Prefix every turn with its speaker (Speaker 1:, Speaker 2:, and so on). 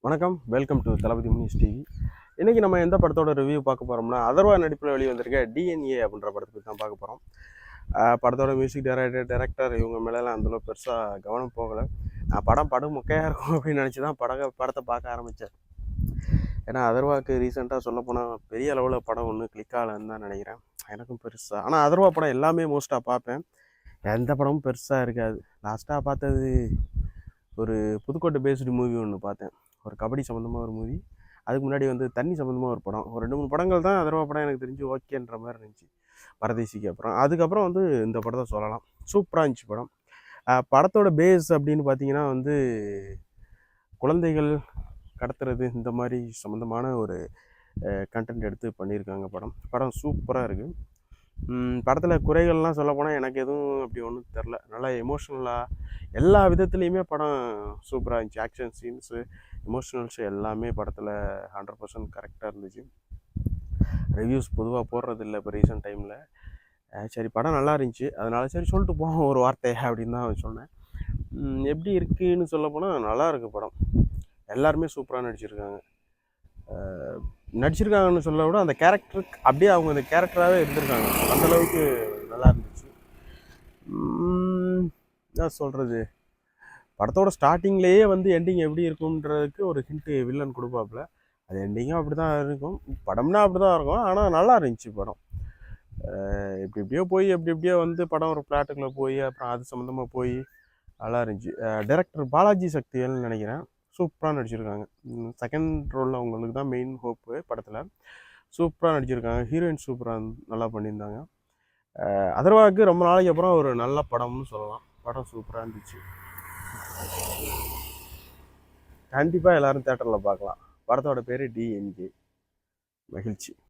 Speaker 1: வணக்கம், welcome to Thalapathy Munis TV. இன்றைக்கி நம்ம எந்த படத்தோட ரிவ்யூ பார்க்க போகிறோம்னா, அதர்வா நடிப்பில் வெளியே வந்திருக்க டிஎன்ஏ அப்படின்ற படத்துக்கு தான் பார்க்க போகிறோம். படத்தோட மியூசிக் டைரக்டர் இவங்க மேலெலாம் அந்தளவு பெருசாக கவனம் போகலை. நான் படம் மொக்கையாக இருக்கும் அப்படின்னு நினச்சி தான் படத்தை பார்க்க ஆரம்பித்தேன். ஏன்னா அதர்வாவுக்கு ரீசெண்டாக சொல்லப்போனால் பெரிய அளவில் படம் ஒன்று கிளிக் ஆகலைன்னு தான் நினைக்கிறேன். எனக்கும் பெருசாக, ஆனால் அதர்வா படம் எல்லாமே மோஸ்ட்டாக பார்ப்பேன். எந்த படமும் பெருசாக இருக்காது. லாஸ்ட்டாக பார்த்தது ஒரு புதுக்கோட்டை பேஸ்டு மூவி ஒன்று பார்த்தேன். ஒரு கபடி சம்மந்தமாக ஒரு மூவி. அதுக்கு முன்னாடி தண்ணி சம்மந்தமாக ஒரு படம். ஒரு 2-3 படங்கள் தான் அதர்வா படம் எனக்கு தெரிஞ்சு ஓகேன்ற மாதிரி இருந்துச்சு. பரதேசிக்கு அப்புறம் அதுக்கப்புறம் இந்த படத்தை சொல்லலாம். சூப்பராக இருந்துச்சு படம். படத்தோட பேஸ் அப்படின்னு பார்த்தீங்கன்னா குழந்தைகள் கடத்துறது இந்த மாதிரி சம்மந்தமான ஒரு கண்டென்ட் எடுத்து பண்ணியிருக்காங்க. படம் சூப்பராக இருக்குது. படத்தில் குறைகள்லாம் சொல்லப்போனால் எனக்கு எதுவும் அப்படி ஒன்றும் தெரில. நல்லா எமோஷ்னலாக எல்லா விதத்துலேயுமே படம் சூப்பராக இருந்துச்சு. ஆக்ஷன் சீன்ஸு, எமோஷ்னல்ஸு எல்லாமே படத்தில் 100% கரெக்டாக இருந்துச்சு. ரிவ்யூஸ் பொதுவாக போடுறதில்ல இப்போ ரீசெண்ட் டைமில். சரி, படம் நல்லா இருந்துச்சு, அதனால சரி சொல்லிட்டு போவோம் ஒரு வார்த்தை அப்படின்னு தான் சொன்னேன். எப்படி இருக்குதுன்னு சொல்லப்போனால் நல்லா இருக்குது படம். எல்லாருமே சூப்பராக நடிச்சிருக்காங்கன்னு சொல்ல விட அந்த கேரக்டருக்கு அப்படியே அவங்க அந்த கேரக்டராகவே இருந்திருக்காங்க. அந்தளவுக்கு நல்லா இருந்துச்சு. என்ன சொல்கிறது, படத்தோட ஸ்டார்டிங்லேயே எண்டிங் எப்படி இருக்கும்ன்றதுக்கு ஒரு ஹிண்ட்டு வில்லன் கொடுப்பாப்புல. அது எண்டிங்கும் அப்படி தான் இருக்கும், படம்னா அப்படி தான் இருக்கும். ஆனால் நல்லா இருந்துச்சு படம். எப்படியோ படம் ஒரு பிளாட்டுக்குள்ளே போய் அப்புறம் அது சம்மந்தமாக போய் நல்லா இருந்துச்சு. டைரக்டர் பாலாஜி சக்திவேல்னு நினைக்கிறேன், சூப்பராக நடிச்சிருக்காங்க. செகண்ட் ரோலில் அவங்களுக்கு தான் மெயின் ஹோப்பு படத்தில். சூப்பராக நடிச்சிருக்காங்க. ஹீரோயின் சூப்பராக நல்லா பண்ணியிருந்தாங்க. அதர்வாவுக்கு ரொம்ப நாளைக்கு அப்புறம் ஒரு நல்ல படம்னு சொல்லலாம். படம் சூப்பராக இருந்துச்சு. கண்டிப்பாக எல்லோரும் தேட்டரில் பார்க்கலாம். படத்தோட பேர் டிஎன்ஏ. மகிழ்ச்சி.